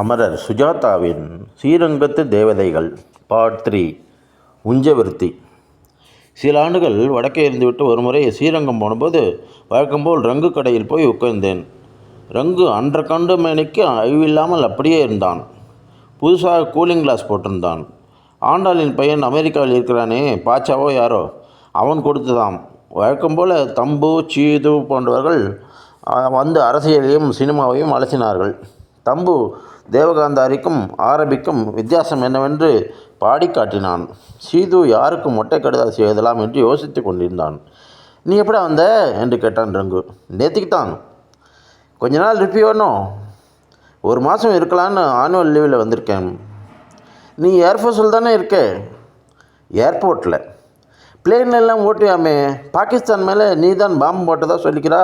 அமரர் சுஜாதாவின் ஸ்ரீரங்கத்து தேவதைகள் பார்ட் 3 உஞ்சவிருத்தி. சில ஆண்டுகள் வடக்கே இருந்துவிட்டு ஒரு முறை ஸ்ரீரங்கம் போனபோது வழக்கம்போல் ரங்கு கடையில் போய் உட்கார்ந்தேன். ரங்கு அன்ற கண்டு மேனிக்கு அழிவில்லாமல் அப்படியே இருந்தான். புதுசாக கூலிங் கிளாஸ் போட்டிருந்தான். ஆண்டாளின் பையன் அமெரிக்காவில் இருக்கிறானே, பாச்சாவோ யாரோ, அவன் கொடுத்துதான். வழக்கம்போல் தம்பு சீது போன்றவர்கள் வந்து அரசியலையும் சினிமாவையும் அலசினார்கள். தம்பு தேவகாந்தாரிக்கும் ஆரபிக்கும் வித்தியாசம் என்னவென்று பாடி காட்டினான். சீது யாருக்கு மொட்டை கடிதாசி எழுதலாம் என்று யோசித்து கொண்டிருந்தான். நீ எப்படா வந்த என்று கேட்டான் ரங்கு. நேற்றுக்குத்தான். கொஞ்ச நாள் இருப்பியோனோ? ஒரு மாதம் இருக்கலான்னு ஆனுவல் லீவில் வந்திருக்கேன். நீ ஏர்ஃபோர்ஸில் தானே இருக்க? ஏர்போர்ட்டில் பிளேன்லாம் ஓட்டுவியாமே, பாகிஸ்தான் மேலே நீ தான் பாம்பு போட்டதா சொல்லிக்கிறா.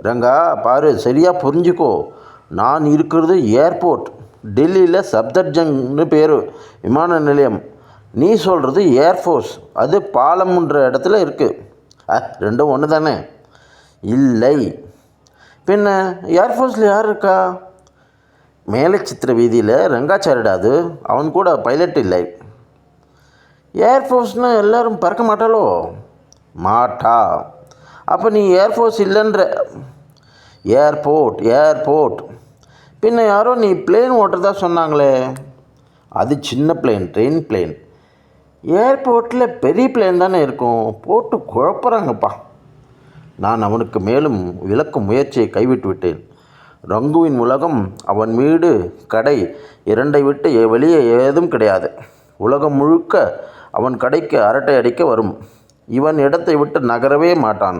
ரங்கா பாரு, சரியாக புரிஞ்சுக்கோ. நான் இருக்கிறது ஏர்போர்ட். டெல்லியில் சப்தர்ஜங்னு பேர் விமான நிலையம். நீ சொல்கிறது ஏர்ஃபோர்ஸ், அது பாலம்ன்ற இடத்துல இருக்குது. ரெண்டும் ஒன்று தானே? இல்லை. பின்ன ஏர்ஃபோர்ஸில் யார் இருக்கா? மேலே சித்திர வீதியில் ரங்காச்சாரிடா, அது அவன் கூட பைலட் இல்லை. ஏர்ஃபோர்ஸ்னால் எல்லோரும் பறக்க மாட்டாளோ? மாட்டா. அப்போ நீ ஏர்ஃபோர்ஸ் இல்லைன்ற. ஏர்போர்ட். பின்ன யாரோ நீ பிளேன் ஓட்டுறதா சொன்னாங்களே, அது சின்ன பிளேன், ட்ரெயின் பிளேன். ஏர்போர்ட்டில் பெரிய பிளேன் தானே இருக்கும், போட்டு குழப்புறாங்கப்பா. நான் அவனுக்கு மேலும் விளக்கும் முயற்சியை கைவிட்டு விட்டேன். ரங்குவின் உலகம், அவன் வீடு, கடை இரண்டை விட்டு வெளியே ஏதும் கிடையாது. உலகம் முழுக்க அவன் கடைக்கு அரட்டை அடிக்க வரும். இவன் இடத்தை விட்டு நகரவே மாட்டான்.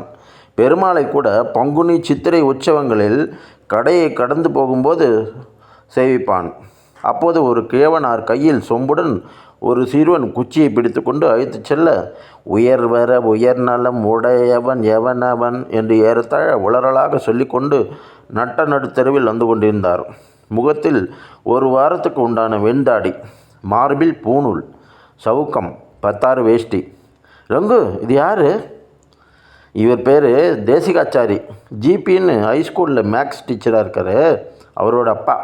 பெருமாளை கூட பங்குனி சித்திரை உற்சவங்களில் கடையை கடந்து போகும்போது சேவிப்பான். அப்போது ஒரு கிழவனார் கையில் சொம்புடன் ஒரு சிறுவன் குச்சியை பிடித்து கொண்டு அழைத்து செல்ல, உயர்வர உயர்நலம் உடையவன் எவனவன் என்று ஏறத்தாழ உளறலாக சொல்லிக்கொண்டு நட்ட நடுத்தெருவில் வந்து கொண்டிருந்தார். முகத்தில் ஒரு வாரத்துக்கு உண்டான வெண்தாடி, மார்பில் பூணூல், சவுக்கம், 16 வேஷ்டி. ரங்கு, இது யார்? இவர் பேர் தேசிகாச்சாரி, ஜிபின்னு ஹைஸ்கூலில் மேக்ஸ் டீச்சராக இருக்கார், அவரோட அப்பா.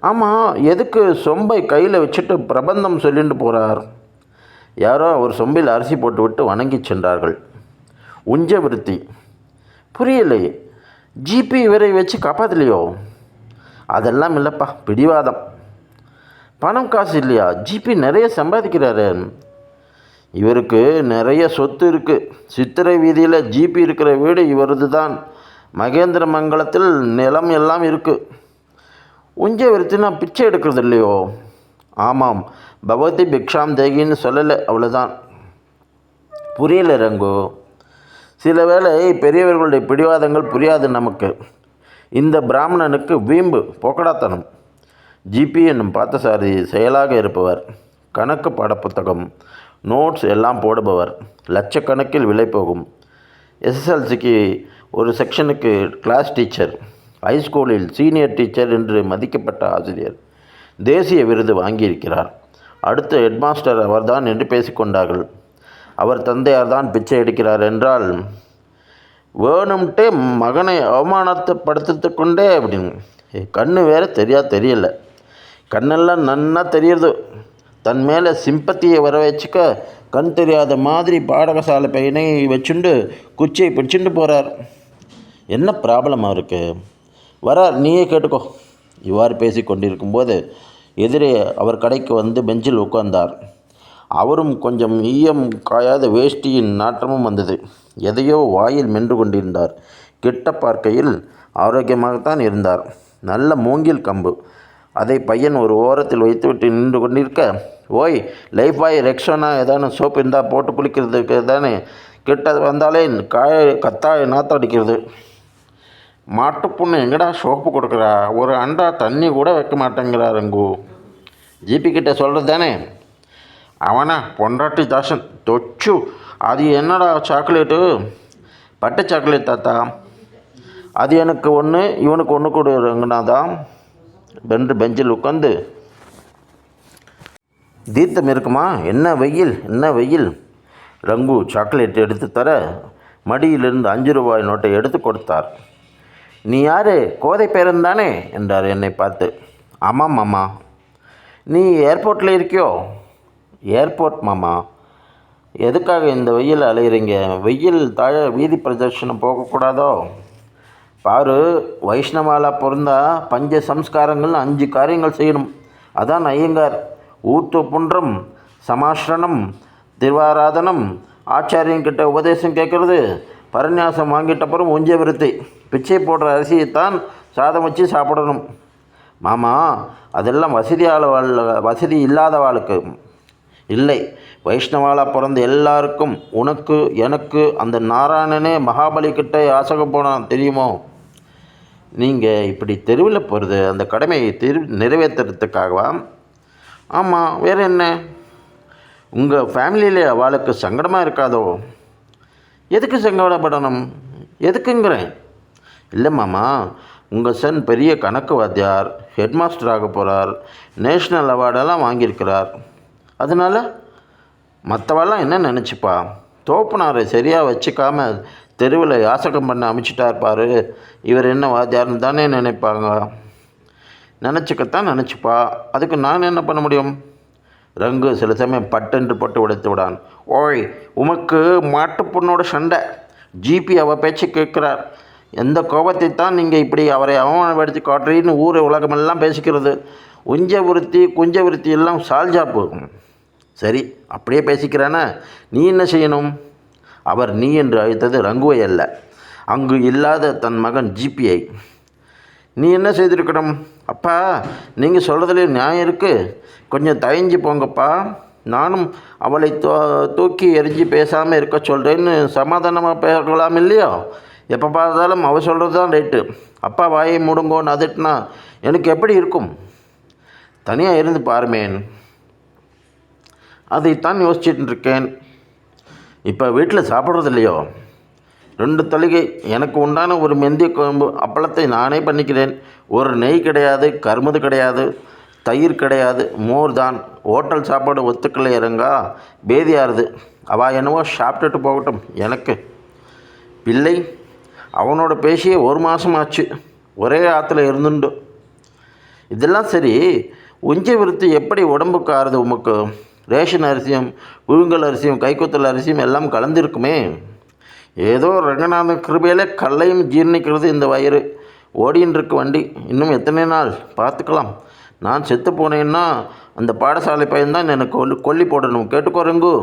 ஆமாம், எதுக்கு சொம்பை கையில் வச்சுட்டு பிரபந்தம் சொல்லிட்டு போகிறார்? யாரோ அவர் சொம்பில் அரிசி போட்டு விட்டு வணங்கி சென்றார்கள். உஞ்சவிருத்தி. புரியலை. ஜிபி இவரை வச்சு காப்பாற்றலையோ? அதெல்லாம் இல்லைப்பா, பிடிவாதம். பணம் காசு இல்லையா? ஜிபி நிறைய சம்பாதிக்கிறாரு. இவருக்கு நிறைய சொத்து இருக்குது. சித்திரை வீதியில் ஜிபி இருக்கிற வீடு இவரது தான். மகேந்திர மங்கலத்தில் நிலம் எல்லாம் இருக்குது. உஞ்சவிருத்தினா பிச்சை எடுக்கிறது இல்லையோ? ஆமாம், பகவதி பிக்ஷாம் தேகின்னு சொல்லலை, அவ்வளோதான். புரியல ரங்கு. சில வேளை பெரியவர்களுடைய பிடிவாதங்கள் புரியாது நமக்கு. இந்த பிராமணனுக்கு வீம்பு, போக்கடாத்தனம். ஜிபி என்னும் பார்த்தசாரி செயலாக இருப்பவர். கணக்கு பாடப்புத்தகம், நோட்ஸ் எல்லாம் போடுபவர். லட்சக்கணக்கில் விலை போகும். எஸ்எஸ்எல்சிக்கு ஒரு செக்ஷனுக்கு கிளாஸ் டீச்சர். ஹைஸ்கூலில் சீனியர் டீச்சர் என்று மதிக்கப்பட்ட ஆசிரியர். தேசிய விருது வாங்கியிருக்கிறார். அடுத்த ஹெட்மாஸ்டர் அவர்தான் என்று பேசிக்கொண்டார்கள். அவர் தந்தையார் தான் பிச்சை எடுக்கிறார் என்றால், வேணும்ட்டே மகனை அவமானத்தைப்படுத்து கொண்டே அப்படின்னு. கண்ணு வேறு தெரியல. கண்ணெல்லாம் நன்னா தெரியுது. தன் மேலே சிம்பத்தியை வர வச்சுக்க கண் தெரியாத மாதிரி பாடகசாலை பையனை வச்சுண்டு குச்சியை பிடிச்சுட்டு போகிறார். என்ன ப்ராப்ளம் அவருக்கு? வரார், நீயே கேட்டுக்கோ. இவ்வாறு பேசி கொண்டிருக்கும்போது எதிரே அவர் கடைக்கு வந்து பெஞ்சில் உட்கார்ந்தார். அவரும் கொஞ்சம் ஈயம் காயாத வேஷ்டியின் நாற்றமும் வந்தது. எதையோ வாயில் மென்று கொண்டிருந்தார். கிட்ட பார்க்கையில் ஆரோக்கியமாகத்தான் இருந்தார். நல்ல மூங்கில் கம்பு. அதை பையன் ஒரு ஓரத்தில் வைத்துவிட்டு நின்று கொண்டிருக்க, ஓய், லைஃப் பாய், ரெக்ஸோனா ஏதானு சோப்பு இருந்தால் போட்டு குளிக்கிறதுக்கு தானே. கிட்ட வந்தாலே கத்தாய நாற்றம் அடிக்கிறது. மாட்டுப்புண்ணு எங்கடா சோப்பு கொடுக்குறா? ஒரு அண்டா தண்ணி கூட வைக்க மாட்டேங்கிறா ரங்கு. ஜிபி கிட்ட சொல்கிறது தானே. அவனா பொண்டாட்டி தாசன் தொச்சு. அது என்னடா சாக்லேட்டு? பட்டை சாக்லேட் தாத்தா. அது எனக்கு ஒன்று, இவனுக்கு ஒன்று கொடுங்கனாதான் வென்று பெஞ்சில் உட்காந்து, தீர்த்தம் இருக்குமா? என்ன வெயில். ரங்கு சாக்லேட் எடுத்து தர மடியிலிருந்து 5 ரூபாய் நோட்டை எடுத்து கொடுத்தார். நீ யார்? கோதை பேரன் தானே என்றார் என்னை பார்த்து. ஆமாம் மாமா. நீ ஏர்போர்ட்டில் இருக்கியோ? ஏர்போர்ட் மாமா. எதுக்காக இந்த வெயில் அலையிறீங்க? வெயில் தாழ வீதி பிரதர்ஷனம் போகக்கூடாதோ? பாரு, வைஷ்ணவாலா பிறந்தா பஞ்ச சம்ஸ்காரங்கள் 5 காரியங்கள் செய்யணும். அதான் ஐயங்கார். ஊத்து புன்றம், சமாஷ்ரணம், திருவாராதனம், ஆச்சாரியன்கிட்ட உபதேசம் கேட்குறது, பரநியாசம் வாங்கிட்டப்புறம் உஞ்ச விருத்தி. பிச்சை போடுற அரிசியைத்தான் சாதம் வச்சு சாப்பிடணும். மாமா, அதெல்லாம் வசதி இல்லாதவாளுக்கு இல்லை. வைஷ்ணவாலா பிறந்த எல்லாருக்கும், உனக்கு, எனக்கு. அந்த நாராயணனே மகாபலி கிட்ட யாசகம் போனான் தெரியுமோ? நீங்கள் இப்படி தெருவில் போகிறது அந்த கடமையை நிறைவேற்றுறதுக்காகவா? ஆமாம், வேறு என்ன? உங்கள் ஃபேமிலியில் அவளுக்கு சங்கடமாக இருக்காதோ? எதுக்கு சங்கடப்படணும்? எதுக்குங்கிறேன். இல்லை மாமா, உங்கள் சன் பெரிய கணக்கு வாத்தியார், ஹெட்மாஸ்டர் ஆக போகிறார், நேஷ்னல் அவார்டெல்லாம் வாங்கியிருக்கிறார். அதனால் மற்றவெல்லாம் என்ன நினச்சிப்பா? தோப்புனாரை சரியாக வச்சுக்காம தெருவில் யாசகம் பண்ண அமைச்சிட்டார் பாரு, இவர் என்ன வாத்தியார்னு தானே நினைப்பாங்க. நினச்சிப்பா. அதுக்கு நான் என்ன பண்ண முடியும்? ரங்கு சில சமயம் பட்டென்று போட்டு உடைத்து விடான். ஓய், உமக்கு மாட்டுப்பொண்ணோட சண்டை. ஜிபி அவள் பேச்சு கேட்குறார். எந்த கோபத்தை தான் நீங்கள் இப்படி அவரை அவமானப்படுத்தி காட்டுறீன்னு ஊர் உலகமெல்லாம் பேசிக்கிறது. குஞ்ச விருத்தி எல்லாம் சால்ஜாப்பு. சரி, அப்படியே பேசிக்கிறானா? நீ என்ன செய்யணும்? அவர் நீ என்று அழைத்தது ரங்குவை அல்ல, அங்கு இல்லாத தன் மகன் ஜிபியை. நீ என்ன செய்திருக்கணும்? அப்பா, நீங்கள் சொல்கிறதுல நியாயம் இருக்குது. கொஞ்சம் தயஞ்சு போங்கப்பா. நானும் அவளை தூக்கி எரிஞ்சு பேசாமல் இருக்க சொல்கிறேன்னு சமாதானமாக பேசலாம் இல்லையோ? எப்போ பார்த்தாலும் அவள் சொல்கிறது தான் ரைட்டு. அப்பா வாயை மூடுங்கோன்னு அதட்டுனா எனக்கு எப்படி இருக்கும்? தனியாக இருந்து பாருமேன். அதைத்தான் யோசிச்சுட்டு இருக்கேன். இப்போ வீட்டில் சாப்பிட்றது இல்லையோ? 2 தளிகை எனக்கு உண்டான ஒரு மெந்திய குழம்பு அப்பளத்தை நானே பண்ணிக்கிறேன். ஒரு நெய் கிடையாது, கருமது கிடையாது, தயிர் கிடையாது, மோர் தான். ஹோட்டல் சாப்பாடு ஒத்துக்கலை இறங்கா, பேதியாருது. அவள் என்னவோ சாப்பிட்டுட்டு போகட்டும். எனக்கு பிள்ளை அவனோட பேசியே 1 மாதம் ஆச்சு. ஒரே ஆற்றுல இருந்துண்டு. இதெல்லாம் சரி, உஞ்ச விருத்தி எப்படி உடம்புக்கு ஆறுது உமக்கு? ரேஷன் அரிசியும் புழுங்கல் அரிசியும் கைக்குத்தல் அரிசியும் எல்லாம் கலந்துருக்குமே. ஏதோ ரங்கநாதன் கிருபையில் கல்லையும் ஜீர்ணிக்கிறது இந்த வயிறு. ஓடின்னு இருக்கு வண்டி. இன்னும் எத்தனை நாள் பார்த்துக்கலாம். நான் செத்து போனேன்னா அந்த பாடசாலை பையன்தான் எனக்கு கொல்லி போடணும். கேட்டுக்கோ ரங்கு.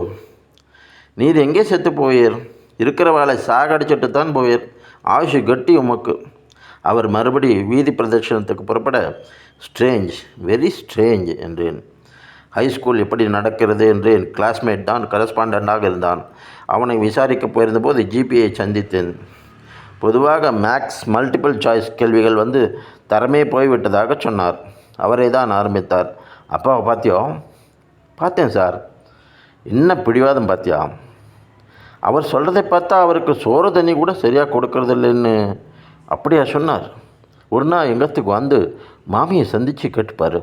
நீர் எங்கே செத்து போவீர்? இருக்கிற வாழை சாகடிச்சிட்டு தான் போவீர். ஆயுஷு கட்டி உமக்கு. அவர் மறுபடி வீதி பிரதட்சணத்துக்கு புறப்பட, ஸ்ட்ரேஞ்ச், வெரி ஸ்ட்ரேஞ்ச் என்றேன். ஹைஸ்கூல் எப்படி நடக்கிறது என்று என் கிளாஸ்மேட் தான் கரஸ்பாண்டாக இருந்தான். அவனை விசாரிக்க போயிருந்தபோது ஜிபியை சந்தித்தேன். பொதுவாக மேக்ஸ் மல்டிபிள் சாய்ஸ் கேள்விகள் தரமே போய்விட்டதாக சொன்னார். அவரே தான் ஆரம்பித்தார். அப்பாவை பார்த்தியோ? பார்த்தேன் சார். என்ன பிடிவாதம் பார்த்தியா? அவர் சொல்கிறதை பார்த்தா அவருக்கு சோறு தண்ணி கூட சரியாக கொடுக்கறது இல்லைன்னு அப்படியா சொன்னார்? ஒரு நாள் எங்கத்துக்கு மாமியை சந்தித்து கேட்டுப்பார்.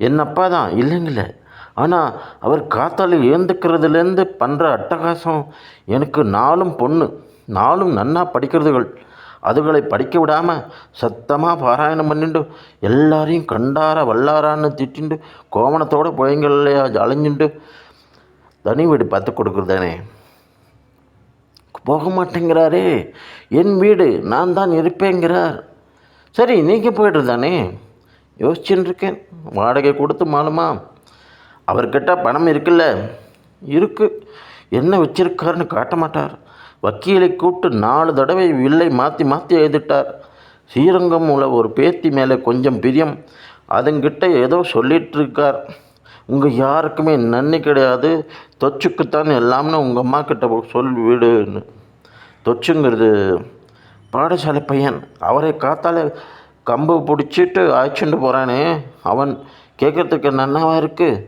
என் அப்பா தான் இல்லைங்கள, ஆனால் அவர் காத்தால் ஏந்துக்கிறதுலேருந்து பண்ணுற அட்டகாசம். எனக்கு 4 பொண்ணு, 4 நன்னா படிக்கிறதுகள். அதுகளை படிக்க விடாமல் சத்தமாக பாராயணம் பண்ணிட்டு எல்லாரையும் கண்டார வல்லாரான்னு திட்டிண்டு கோவணத்தோடு பிள்ளைங்களையா அலைஞ்சுண்டு தனி வீடு பார்த்து கொடுக்குறதானே. போக மாட்டேங்கிறாரே. என் வீடு, நான் தான் இருப்பேங்கிறார். சரி, நீங்கள் போய்ட்டுருதானே? யோசிச்சுன்னு இருக்கேன். வாடகை கொடுத்து மாலுமா? அவர்கிட்ட பணம் இருக்குல்ல? இருக்குது. என்ன வச்சிருக்காருன்னு காட்ட மாட்டார். வக்கீலை கூப்பிட்டு 4 தடவை வில்லை மாற்றி எழுதிட்டார். ஸ்ரீரங்கம் உள்ள ஒரு பேத்தி மேலே கொஞ்சம் பிரியம். அதுங்கிட்ட ஏதோ சொல்லிகிட்ருக்கார். உங்கள் யாருக்குமே நன்றி கிடையாது, தொச்சுக்குத்தான் எல்லாம்னு உங்கள் அம்மா கிட்ட சொல் வீடுன்னு. தொச்சுங்கிறது பாடசாலை பையன். அவரை காத்தால் கம்பு பிடிச்சிட்டு அழைச்சிட்டு போகிறானே, அவன் கேட்குறதுக்கு நன்னாவாக இருக்குது.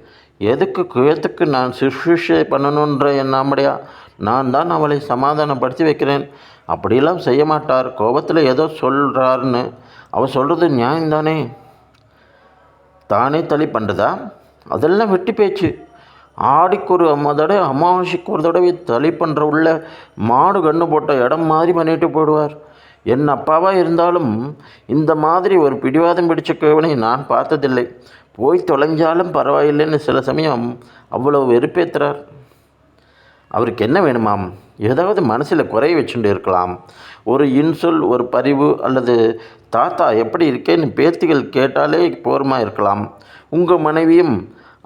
எதுக்கு நான் சுஷ்ரூஷை பண்ணணுன்ற என்னாமடையா? நான் தான் அவளை சமாதானப்படுத்தி வைக்கிறேன். அப்படியெல்லாம் செய்ய மாட்டார். கோபத்தில் ஏதோ சொல்கிறாருன்னு. அவள் சொல்கிறது நியாயம்தானே? தானே தள்ளி பண்ணுறதா? அதெல்லாம் வெட்டி பேச்சு. ஆடிக்கு ஒரு தடவை, அமாவாசைக்கு ஒரு தடவை தள்ளி பண்ணுற உள்ள மாடு கண்ணு போட்ட இடம் மாதிரி பண்ணிட்டு போயிடுவார். என் அப்பாவாக இருந்தாலும் இந்த மாதிரி ஒரு பிடிவாதம் பிடிச்ச கிழவனை நான் பார்த்ததில்லை. போய் தொலைஞ்சாலும் பரவாயில்லைன்னு சில சமயம் அவ்வளோ வெறுப்பேற்றுறார். அவருக்கு என்ன வேணுமாம்? ஏதாவது மனசில் குறைய வச்சுட்டு இருக்கலாம். ஒரு இன்சொல், ஒரு பரிவு, அல்லது தாத்தா எப்படி இருக்கேன்னு பேத்திகள் கேட்டாலே போருமா இருக்கலாம். உங்கள் மனைவியும்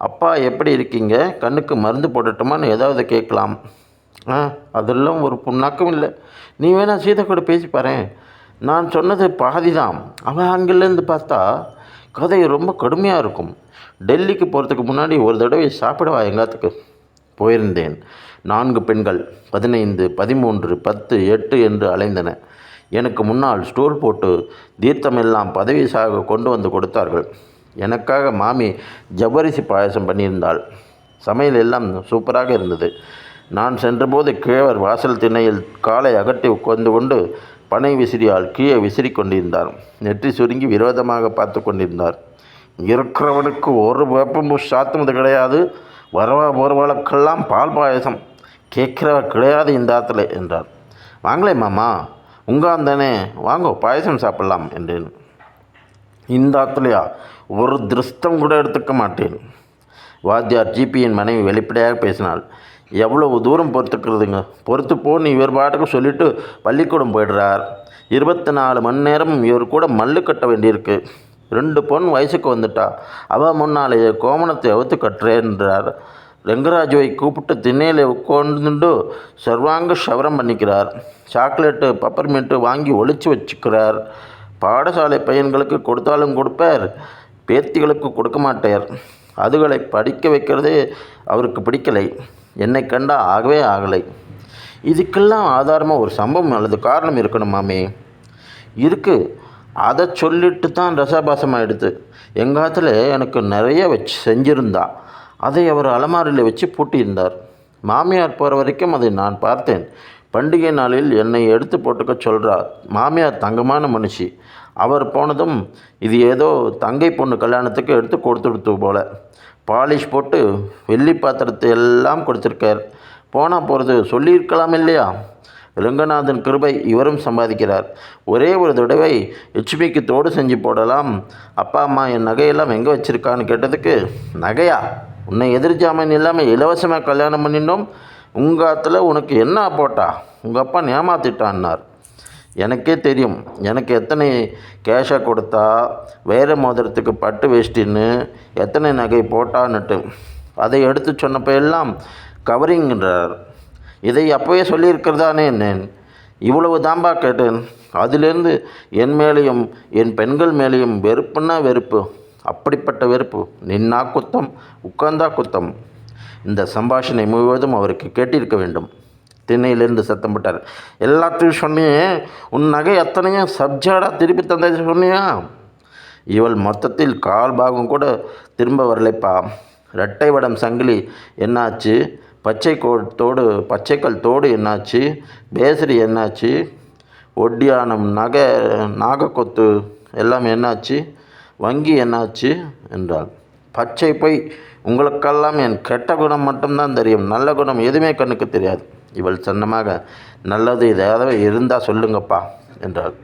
அப்பா எப்படி இருக்கீங்க, கண்ணுக்கு மருந்து போடட்டுமான்னு ஏதாவது கேட்கலாம். அதெல்லாம் ஒரு புண்ணாக்கம் இல்லை. நீ வேணா சீதா கூட பேசி பாரேன். நான் சொன்னது பாதி தான். அவன் அங்கேருந்து பார்த்தா கதை ரொம்ப கடுமையாக இருக்கும். டெல்லிக்கு போகிறதுக்கு முன்னாடி ஒரு தடவை சாப்பிடவா எங்காத்துக்கு போயிருந்தேன். 4 பெண்கள் 15, 13, 10, 8 என்று அலைந்தன. எனக்கு முன்னால் ஸ்டோல் போட்டு தீர்த்தமெல்லாம் பதவிசாக கொண்டு வந்து கொடுத்தார்கள். எனக்காக மாமி ஜவ்வரிசி பாயசம் பண்ணியிருந்தாள். சமையல் எல்லாம் சூப்பராக இருந்தது. நான் சென்றபோது கிழவர் வாசல் திண்ணையில் காலை அகட்டி உட்கார்ந்து கொண்டு பனை விசிறியால் கீழே விசிறி கொண்டிருந்தார். நெற்றி சுருங்கி விரோதமாக பார்த்து கொண்டிருந்தார். இருக்கிறவனுக்கு ஒரு வேப்பமும் சாத்துவது கிடையாது. வரவா போகிறவளுக்கெல்லாம் பால் பாயசம் கேட்குறவ கிடையாது இந்த ஆற்றுல என்றார். வாங்களே மாமா, உங்காந்தானே, வாங்கோ பாயசம் சாப்பிடலாம் என்றேன். இந்த ஆற்றுலையா? ஒரு திருஷ்டம் கூட எடுத்துக்க மாட்டேன். வாத்தியார் ஜிபியின் மனைவி வெளிப்படையாக பேசினாள். எவ்வளவு தூரம் பொறுத்துக்கிறதுங்க? பொறுத்து போன்னு இவர் பாட்டுக்கு சொல்லிவிட்டு பள்ளிக்கூடம் போயிடுறார். 24 மணி நேரம் இவர் கூட மல்லு கட்ட வேண்டியிருக்கு. 2 பொண்ணு வயசுக்கு வந்துட்டா. அவள் முன்னாலேயே கோமணத்தை அவுத்து கட்டுறேன்றார். ரெங்கராஜுவை கூப்பிட்டு திண்ணையில் உட்காந்துண்டு சர்வாங்க ஷவரம் பண்ணிக்கிறார். சாக்லேட்டு பப்பர்மெண்ட்டு வாங்கி ஒழிச்சு வச்சுக்கிறார். பாடசாலை பையன்களுக்கு கொடுத்தாலும் கொடுப்பார், பேத்திகளுக்கு கொடுக்க மாட்டார். அதுகளை படிக்க வைக்கிறதே அவருக்கு பிடிக்கலை. என்னை கண்டா ஆகவே ஆகலை. இதுக்கெல்லாம் ஆதாரமாக ஒரு சம்பவம் அல்லது காரணம் இருக்கணுமாமே. இருக்குது. அதை சொல்லிட்டு தான் ரசாபாசமாகிடுது. எங்காத்தில் எனக்கு நிறைய வச்சு செஞ்சுருந்தா. அதை அவர் அலமாரியில் வச்சு பூட்டியிருந்தார். மாமியார் போகிற வரைக்கும் அதை நான் பார்த்தேன். பண்டிகை நாளில் என்னை எடுத்து போட்டுக்க சொல்கிறார். மாமியார் தங்கமான மனுஷி. அவர் போனதும் இது ஏதோ தங்கை பொண்ணு கல்யாணத்துக்கு எடுத்து கொடுத்துடுத்து போல. பாலிஷ் போட்டு வெள்ளி பாத்திரத்தை எல்லாம் கொடுத்துருக்கார். போனால் போகிறது சொல்லியிருக்கலாம் இல்லையா? ரங்கநாதன் கிருபை, இவரும் சம்பாதிக்கிறார். ஒரே ஒரு தடவை ஹெச்பிக்கு தோடு செஞ்சு போடலாம். அப்பா அம்மா என் நகையெல்லாம் எங்கே வச்சுருக்கான்னு கேட்டதுக்கு, நகையா? உன்னை எதிர்ஜாமீன் இல்லாமல் இலவசமாக கல்யாணம் பண்ணினோம். உங்கள் ஆற்றுல உனக்கு என்ன போட்டா? உங்கள் அப்பா ஏமாத்திட்டான்னார். எனக்கே தெரியும் எனக்கு எத்தனை கேஷாக கொடுத்தா, வேறு மோதிரத்துக்கு பட்டு வேஷ்டின்னு எத்தனை நகை போட்டான்னுட்டு. அதை எடுத்து சொன்னப்போ எல்லாம் கவரிங்கிறார். இதை அப்போவே சொல்லியிருக்கிறதானே என்னேன். இவ்வளவு தாம்பா கேட்டேன். அதிலிருந்து என் மேலேயும் என் பெண்கள் மேலேயும் வெறுப்புன்னா வெறுப்பு. அப்படிப்பட்ட வெறுப்பு. நின்னா குத்தம், உட்கார்ந்தா குத்தம். இந்த சம்பாஷணை முழுவதும் அவருக்கு கேட்டிருக்க வேண்டும். திண்ணையிலிருந்து சத்தம் போட்டார். எல்லாத்தையும் சொன்னியே, உன் நகை அத்தனையும் சப்ஜாடாக திருப்பி தந்தது சொன்னியா? இவள் மொத்தத்தில் 1/4 பாகம் கூட திரும்ப வரலைப்பா. ரெட்டை வடம் சங்கிலி என்னாச்சு? பச்சைக்கல் தோடு என்னாச்சு? பேசரி என்னாச்சு? ஒட்டியானம், நகை, நாகக்கொத்து எல்லாம் என்னாச்சு? வங்கி என்னாச்சு என்றாள். பச்சை போய், உங்களுக்கெல்லாம் என் கெட்ட குணம் மட்டும்தான் தெரியும். நல்ல குணம் எதுவுமே கண்ணுக்கு தெரியாது. இவள் சன்னமாக, நல்லது ஏதாவது இருந்தால் சொல்லுங்கப்பா என்றாள்.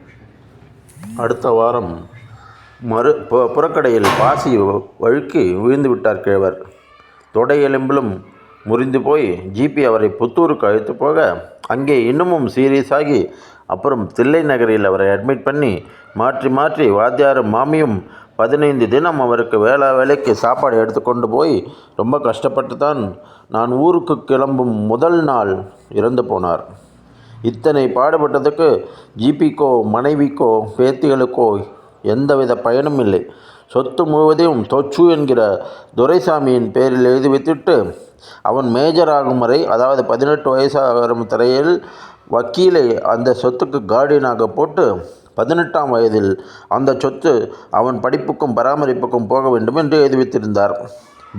அடுத்த வாரம் புறக்கடையில் பாசி வழுக்கி விழுந்து விட்டார் கிழவர். தொடை எலும்பிலும் முறிந்து போய் ஜிபி அவரை புத்தூருக்கு அழைத்து போக, அங்கே இன்னமும் சீரியஸாகி அப்புறம் தில்லை நகரில் அவரை அட்மிட் பண்ணி மாற்றி மாற்றி வாத்தியாரும் மாமியும் 15 தினம் அவருக்கு வேலைக்கு சாப்பாடு எடுத்துக்கொண்டு போய் ரொம்ப கஷ்டப்பட்டு தான் நான் ஊருக்கு கிளம்பும் முதல் நாள் இறந்து போனார். இத்தனை பாடுபட்டதுக்கு ஜிபிக்கோ, மனைவிக்கோ, பேத்திகளுக்கோ எந்தவித பயனும் இல்லை. சொத்து முழுவதையும் தொச்சு என்கிற துரைசாமியின் பேரில் எழுதி வைத்துட்டு அவன் மேஜர் ஆகும் வரை, அதாவது 18 வயசாகும் தரையில் வக்கீலை அந்த சொத்துக்கு கார்டியனாக போட்டு 18ஆம் வயதில் அந்த சொத்து அவன் படிப்புக்கும் பராமரிப்புக்கும் போக வேண்டும் என்று எழுதி வைத்திருந்தார்.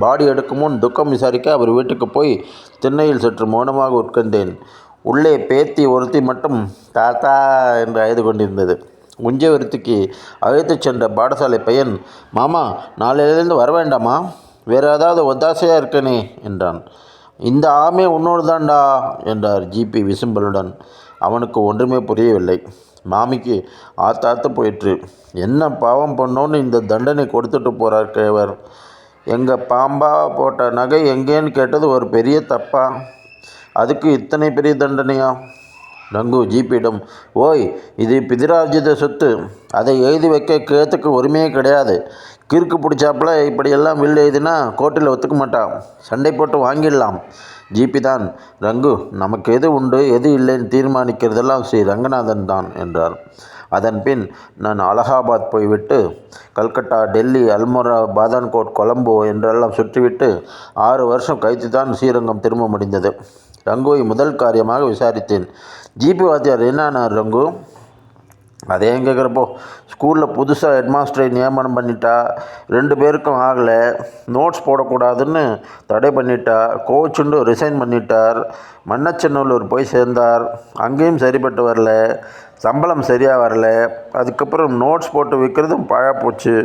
பாடி எடுக்கும் முன் துக்கம் விசாரிக்க அவர் வீட்டுக்கு போய் திண்ணையில் சற்று மௌனமாக உட்கார்ந்தேன். உள்ளே பேத்தி ஒருத்தி மட்டும் தாத்தா என்று அழுது கொண்டிருந்தது. உஞ்சவருத்திக்கு அழைத்துச் சென்ற பாடசாலை பையன், மாமா நாளையிலிருந்து வர வேண்டாமா? வேறு ஏதாவது ஒத்தாசையாக இருக்கனே என்றான். இந்த ஆமே உன்னோடு தான்டா என்றார் ஜிபி விசும்பலுடன். அவனுக்கு ஒன்றுமே புரியவில்லை. மாமிக்கு ஆத்தாத்து போயிற்று. என்ன பாவம் பண்ணோன்னு இந்த தண்டனை கொடுத்துட்டு போகிறார் கேவர். எங்கள் பாம்பா போட்ட நகை எங்கேன்னு கேட்டது ஒரு பெரிய தப்பா? அதுக்கு இத்தனை பெரிய தண்டனையா? ரங்கு ஜிபியிடம், ஓய், இது பிதிரார்ஜித சொத்து. அதை எழுதி வைக்க கேத்துக்கு உரிமையே கிடையாது. கிறுக்கு பிடிச்சாப்புல இப்படியெல்லாம் வில் எழுதினா கோர்ட்டில் ஒத்துக்க மாட்டான். சண்டை போட்டு வாங்கிடலாம். ஜிபி தான், ரங்கு, நமக்கு எது உண்டு எது இல்லைன்னு தீர்மானிக்கிறதெல்லாம் ஸ்ரீ ரங்கநாதன் தான் என்றார். அதன் பின் நான் அலகாபாத் போய்விட்டு கல்கட்டா, டெல்லி, அல்மோரா, பாதான்கோட், கொலம்போ என்றெல்லாம் சுற்றிவிட்டு 6 வருஷம் கழித்து தான் ஸ்ரீரங்கம் திரும்ப முடிந்தது. ரங்குவை முதல் காரியமாக விசாரித்தேன். ஜிபி வாத்தியார் என்னானார் ரங்கு? அதே கேட்குறப்போ, ஸ்கூலில் புதுசாக ஹெட்மாஸ்டரை நியமனம் பண்ணிட்டா. 2 பேருக்கும் ஆகலை. நோட்ஸ் போடக்கூடாதுன்னு தடை பண்ணிட்டா. கோச்சுண்டு ரிசைன் பண்ணிட்டார். மன்னச்சநல்லூர் போய் சேர்ந்தார். அங்கேயும் சரிப்பட்டு வரல. சம்பளம் சரியாக வரல. அதுக்கப்புறம் நோட்ஸ் போட்டு விற்கிறதும் போச்சு.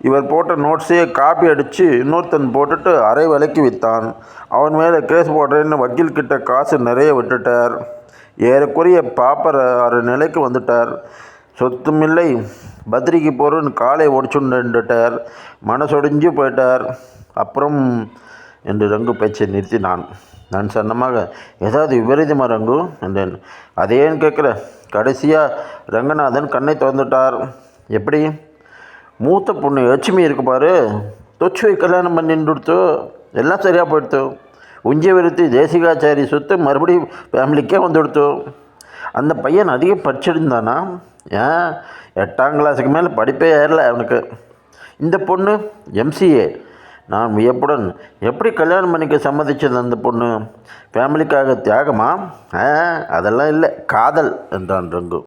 இவர் போட்ட நோட்ஸையே காப்பி அடித்து இன்னொருத்தன் போட்டுட்டு அரை விலைக்கு விற்றான். அவன் மேலே கேஸ் போடுறேன்னு வக்கீல்கிட்ட காசு நிறைய விட்டுட்டார். ஏறக்குறைய பாப்பர் 6 நிலைக்கு வந்துட்டார். சொத்தும் இல்லை, பத்ரிக்கு போகிறன்னு காலை ஒடிச்சுண்டுட்டார். மனசொடிஞ்சு போயிட்டார். அப்புறம் என்று ரங்கு பேச்சை நிறுத்தினான். நான் சொன்னமாக, ஏதாவது விபரீதமா ரங்கு என்றேன். அதேன்னு கேட்குற? கடைசியாக ரங்கநாதன் கண்ணை திறந்துட்டார். எப்படி? மூத்த பொண்ணு லட்சுமி இருக்கு பாரு, தொச்சுவை கல்யாணம் பண்ணிட்டு எல்லாம் சரியாக போயிடுத்து. உஞ்சவிருத்தி தேசிகாச்சாரி சொத்து மறுபடியும் ஃபேமிலிக்கே வந்துடுத்து. அந்த பையன் அதிகம் படிச்சிருந்தானா? ஏன், 8ஆம் கிளாஸுக்கு மேலே படிப்பே ஏறல அவனுக்கு. இந்த பொண்ணு MCA. நான் வியப்புடன், எப்படி கல்யாணம் பண்ணிக்க சம்மதிச்சது அந்த பொண்ணு? ஃபேமிலிக்காக தியாகமா? அதெல்லாம் இல்லை, காதல் என்றான் ரங்கு.